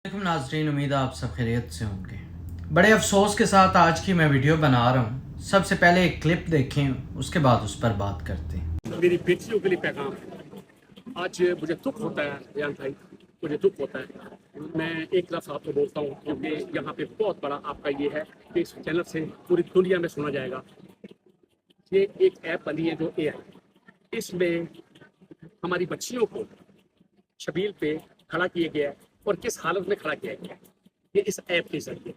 नाजरीन, उम्मीद है आप सब खैरियत से होंगे। बड़े अफसोस के साथ आज की मैं वीडियो बना रहा हूँ। सबसे पहले एक क्लिप देखें, उसके बाद उस पर बात करते हैं। मेरी बेटियों के लिए पैगाम है। आज मुझे दुख होता है रियान भाई, मुझे दुख होता है। मैं एक लफ्ज़ आपको बोलता हूँ क्योंकि यहाँ पे बहुत बड़ा आपका ये है कि इस चैनल से पूरी दुनिया में सुना जाएगा। ये एक ऐप बनी है जो AI, इसमें हमारी बच्चियों को शबील पे खड़ा किया गया है और किस हालत में खड़ा किया गया है ये इस ऐप के जरिए।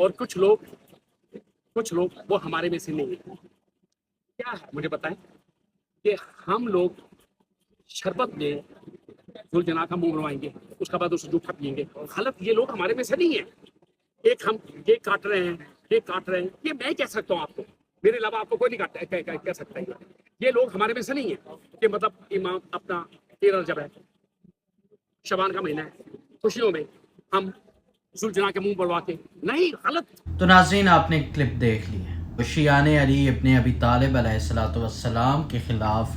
और कुछ लोग वो हमारे में से नहीं है। क्या है मुझे बताएं कि हम लोग शरबत में जुलजना का मुंह बनवाएंगे, उसके बाद उसे जूठा पियेंगे। हालत ये लोग हमारे में से नहीं है। एक हम ये काट रहे हैं, ये मैं कह सकता हूँ आपको, मेरे अलावा आपको कोई नहीं कह सकता है। ये लोग हमारे में से नहीं है कि मतलब इमाम अपना 13 जब है, शबान का महीना है, खुशियों में हम जुलजना के मुंह बनवा के नहीं। गलत। तो नाजरीन, आपने क्लिप देख ली है। शियान अली अपने अबी तालिब अलैहिस्सलाम के खिलाफ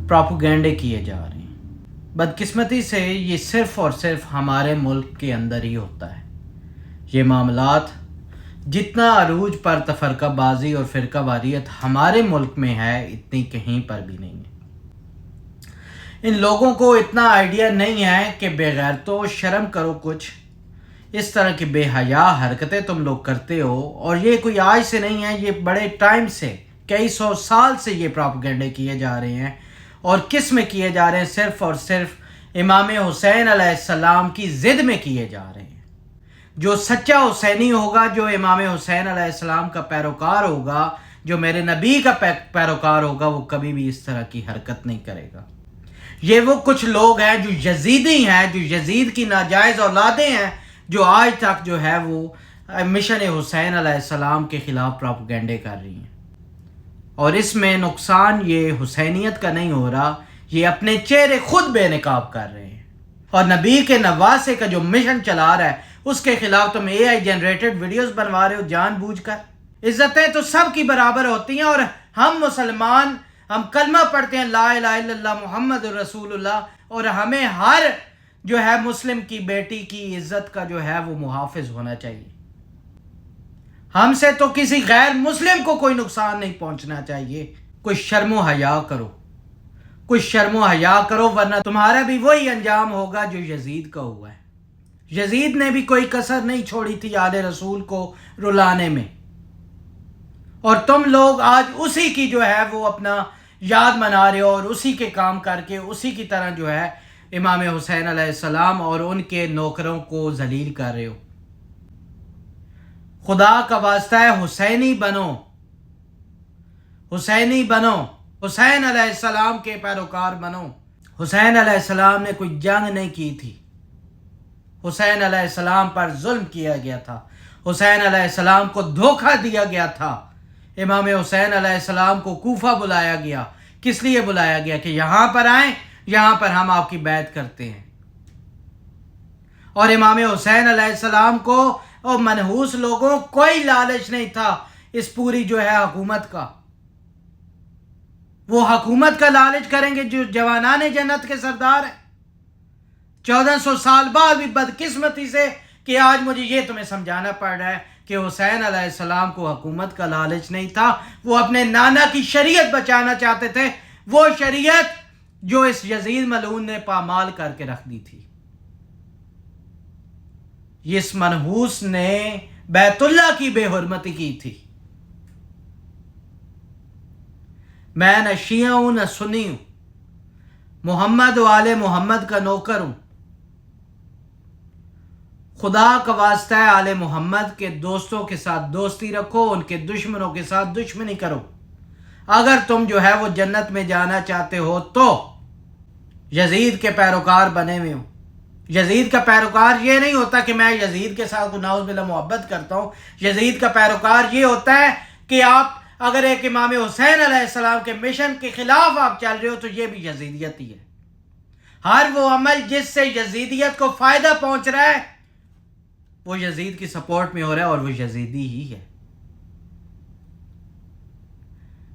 प्रोपेगेंडे किए जा रहे हैं। बदकिस्मती से ये सिर्फ और सिर्फ हमारे मुल्क के अंदर ही होता है। ये मामलात जितना अरूज पर तफरकाबाजी और फ़िरकावारियत हमारे मुल्क में है, इतनी कहीं पर भी नहीं है। इन लोगों को इतना आइडिया नहीं है कि बगैर तो शर्म करो, कुछ इस तरह की बेहया हरकतें तुम लोग करते हो। और ये कोई आज से नहीं है, ये बड़े टाइम से, कई 100 साल से ये प्रोपेगेंडे किए जा रहे हैं। और किस में किए जा रहे हैं? सिर्फ और सिर्फ इमाम हुसैन अलैहिस्सलाम की ज़िद में किए जा रहे हैं। जो सच्चा हुसैनी होगा, जो इमाम हुसैन अलैहिस्सलाम का पैरोकार होगा, जो मेरे नबी का पैरोकार होगा, वो कभी भी इस तरह की हरकत नहीं करेगा। ये वो कुछ लोग हैं जो यजीदी हैं, जो यजीद की नाजायज़ औलादें हैं, जो आज तक जो है वो मिशन हुसैन अलैहिस्सलाम के ख़िलाफ़ प्रोपेगेंडे कर रही हैं। और इसमें नुकसान ये हुसैनियत का नहीं हो रहा, ये अपने चेहरे खुद बेनकाब कर रहे हैं। और नबी के नवासे का जो मिशन चला रहा है, उसके खिलाफ तुम AI जनरेटेड वीडियोस बनवा रहे हो जानबूझकर। इज्जतें तो सब की बराबर होती हैं। और हम मुसलमान, हम कलमा पढ़ते हैं ला इलाहा इल्लल्लाह मुहम्मदुर रसूलुल्लाह, और हमें हर जो है मुस्लिम की बेटी की इज्जत का जो है वो मुहाफिज होना चाहिए। हमसे तो किसी गैर मुस्लिम को कोई नुकसान नहीं पहुंचना चाहिए। कोई शर्मो हया करो, कोई शर्मो हया करो, वरना तुम्हारा भी वही अंजाम होगा जो यजीद का हुआ है। यजीद ने भी कोई कसर नहीं छोड़ी थी आले रसूल को रुलाने में। और तुम लोग आज उसी की जो है वो अपना याद मना रहे हो और उसी के काम करके उसी की तरह जो है इमाम हुसैन अलैहिस्सलाम और उनके नौकरों को जलील कर रहे हो। खुदा का वास्ता है, हुसैनी बनो, हुसैनी बनो, हुसैन अलैहिस्सलाम के पैरोकार बनो। हुसैन अलैहिस्सलाम ने कोई जंग नहीं की थी। हुसैन अलैहिस्सलाम पर जुल्म किया गया था। हुसैन अलैहिस्सलाम को धोखा दिया गया था। इमाम हुसैन अलैहिस्सलाम को कूफा बुलाया गया। किस लिए बुलाया गया? कि यहाँ पर आए, यहाँ पर हम आपकी बैत करते हैं। और इमाम हुसैन अलैहिस्सलाम को और मनहूस लोगों कोई लालच नहीं था इस पूरी जो है हुकूमत का। वो हुकूमत का लालच करेंगे जो जवानाने जन्नत के सरदार हैं। 1400 साल बाद भी बदकिस्मती से कि आज मुझे ये तुम्हें समझाना पड़ रहा है कि हुसैन अलैहिस्सलाम को हुकूमत का लालच नहीं था। वो अपने नाना की शरीयत बचाना चाहते थे, वो शरीयत जो इस यजीद मलऊन ने पामाल करके रख दी थी। इस मनहूस ने बैतुल्लाह की बेहुरमती की थी। मैं न शिया हूं न सुन्नी हूं, मोहम्मद वाले मोहम्मद का नौकर हूं। खुदा का वास्ता है, आले मोहम्मद के दोस्तों के साथ दोस्ती रखो, उनके दुश्मनों के साथ दुश्मनी करो। अगर तुम जो है वो जन्नत में जाना चाहते हो तो यजीद के पैरोकार बने हुए हो। यजीद का पैरोकार ये नहीं होता कि मैं यजीद के साथ नाउज़ बिल्लाह मोहब्बत करता हूँ। यजीद का पैरोकार ये होता है कि आप अगर एक इमाम हुसैन अलैहिस्सलाम के मिशन के खिलाफ आप चल रहे हो तो ये भी यजीदियत ही है। हर वो अमल जिससे यजीदियत को फायदा पहुंच रहा है वो यजीद की सपोर्ट में हो रहा है और वो यजीदी ही है।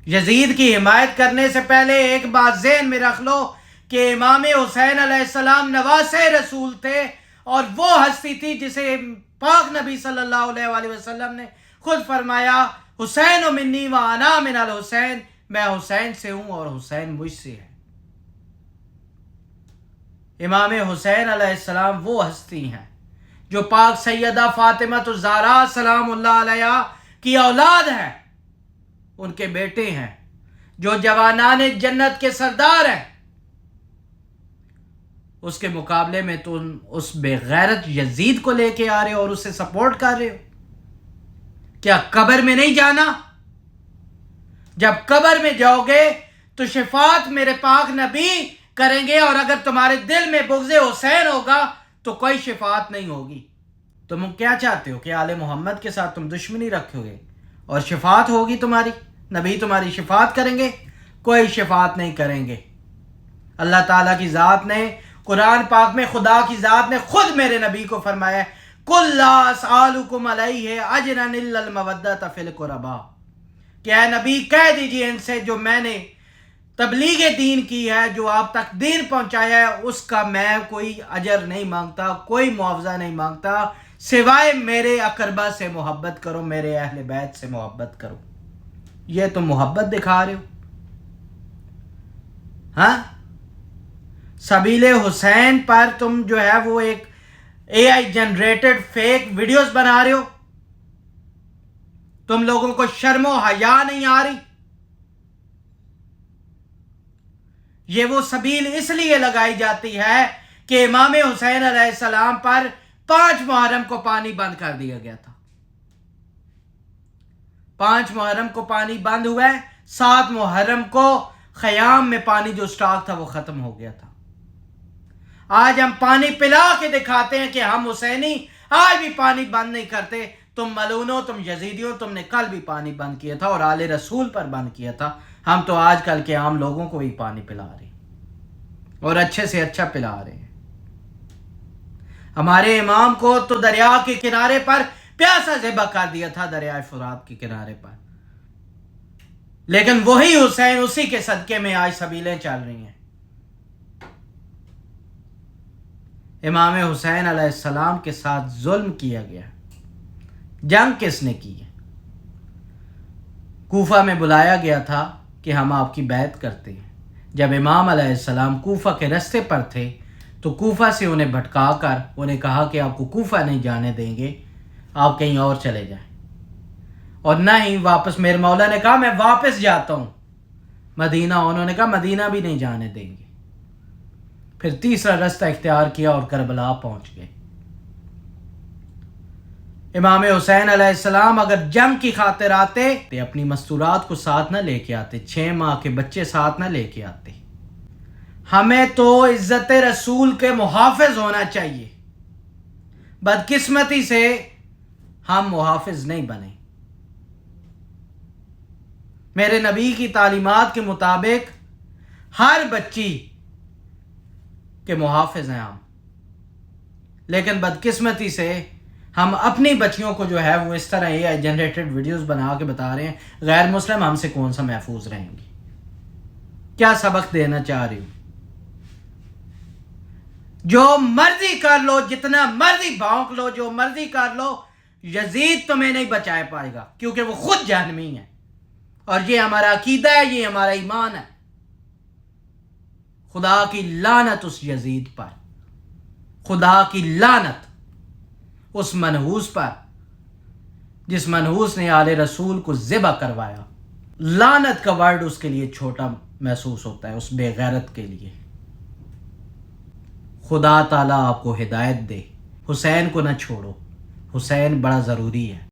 यजीद की हिमायत करने से पहले एक बात ज़हन में रख लो कि इमाम हुसैन अलैहिस्सलाम नवासे रसूल थे اور وہ ہستی تھی جسے پاک نبی صلی اللہ علیہ وسلم نے خود فرمایا حسین منی و انا من الحسین، میں حسین سے ہوں اور حسین مجھ سے ہے۔ امام حسین علیہ السلام وہ ہستی ہیں جو پاک سیدہ فاطمہ الزہرا سلام اللہ علیہا کی اولاد ہے، ان کے بیٹے ہیں، جو جوانان جنت کے سردار ہیں۔ اس کے مقابلے میں تم اس بے غیرت یزید کو لے کے آ رہے ہو اور اسے سپورٹ کر رہے ہو۔ کیا قبر میں نہیں جانا؟ جب قبر میں جاؤ گے تو شفاعت میرے پاک نبی کریں گے، اور اگر تمہارے دل میں بغض حسین ہوگا تو کوئی شفاعت نہیں ہوگی۔ تم کیا چاہتے ہو کہ آل محمد کے ساتھ تم دشمنی رکھو گے اور شفاعت ہوگی تمہاری؟ نبی تمہاری شفاعت کریں گے؟ کوئی شفاعت نہیں کریں گے۔ اللہ تعالیٰ کی ذات نے قرآن پاک میں، خدا کی ذات نے خود میرے نبی کو فرمایا ہے قُلْ لَا أَسْأَلُكُمْ عَلَيْهِ أَجْرًا إِلَّا الْمَوَدَّةَ فِي الْقُرْبَىٰ، کہ اے نبی کہہ دیجئے ان سے جو میں نے تبلیغ دین کی ہے، جو آپ تک دین پہنچایا ہے، اس کا میں کوئی اجر نہیں مانگتا، کوئی معاوضہ نہیں مانگتا، سوائے میرے اقربا سے محبت کرو، میرے اہل بیت سے محبت کرو۔ یہ تم محبت دکھا رہے ہو؟ ہاں، سبیل حسین پر تم جو ہے وہ ایک اے آئی جنریٹڈ فیک ویڈیوز بنا رہے ہو۔ تم لوگوں کو شرم و حیا نہیں آ رہی؟ یہ وہ سبیل اس لیے لگائی جاتی ہے کہ امام حسین علیہ السلام پر 5 محرم کو پانی بند کر دیا گیا تھا۔ 5 محرم کو پانی بند ہوا ہے، 7 محرم کو خیام میں پانی جو سٹاک تھا وہ ختم ہو گیا تھا۔ آج ہم پانی پلا کے دکھاتے ہیں کہ ہم حسینی آج بھی پانی بند نہیں کرتے۔ تم ملونو، تم یزیدیوں، تم نے کل بھی پانی بند کیا تھا اور آل رسول پر بند کیا تھا۔ ہم تو آج کل کے عام لوگوں کو بھی پانی پلا رہے ہیں اور اچھے سے اچھا پلا رہے ہیں۔ ہمارے امام کو تو دریا کے کنارے پر پیاسا ذبح کر دیا تھا، دریائے فرات کے کنارے پر، لیکن وہی حسین، اسی کے صدقے میں آج سبیلیں چل رہی ہیں۔ امام حسین علیہ السلام کے ساتھ ظلم کیا گیا۔ جنگ کس نے کی ہے؟ کوفہ میں بلایا گیا تھا کہ ہم آپ کی بیعت کرتے ہیں۔ جب امام علیہ السلام کوفہ کے راستے پر تھے تو کوفہ سے انہیں بھٹکا کر انہیں کہا کہ آپ کو کوفہ نہیں جانے دیں گے، آپ کہیں اور چلے جائیں، اور نہ ہی واپس۔ میرے مولا نے کہا میں واپس جاتا ہوں مدینہ، انہوں نے کہا مدینہ بھی نہیں جانے دیں گے۔ پھر تیسرا راستہ اختیار کیا اور کربلا پہنچ گئے۔ امام حسین علیہ السلام اگر جنگ کی خاطر آتے تو اپنی مستورات کو ساتھ نہ لے کے آتے، 6 ماہ کے بچے ساتھ نہ لے کے آتے۔ ہمیں تو عزت رسول کے محافظ ہونا چاہیے، بدقسمتی سے ہم محافظ نہیں بنے۔ میرے نبی کی تعلیمات کے مطابق ہر بچی کے محافظ ہیں ہم، لیکن بدقسمتی سے ہم اپنی بچیوں کو جو ہے وہ اس طرح اے آئی جنریٹڈ ویڈیوز بنا کے بتا رہے ہیں غیر مسلم ہم سے کون سا محفوظ رہیں گی۔ کیا سبق دینا چاہ رہی ہوں؟ جو مرضی کر لو، جتنا مرضی بھونک لو، جو مرضی کر لو، یزید تمہیں نہیں بچا پائے گا، کیونکہ وہ خود جہنمی ہے، اور یہ ہمارا عقیدہ ہے، یہ ہمارا ایمان ہے۔ خدا کی لعنت اس یزید پر، خدا کی لعنت اس منحوس پر جس منحوس نے آل رسول کو ذبح کروایا۔ لعنت کا ورڈ اس کے لیے چھوٹا محسوس ہوتا ہے، اس بے غیرت کے لیے۔ خدا تعالیٰ آپ کو ہدایت دے، حسین کو نہ چھوڑو، حسین بڑا ضروری ہے۔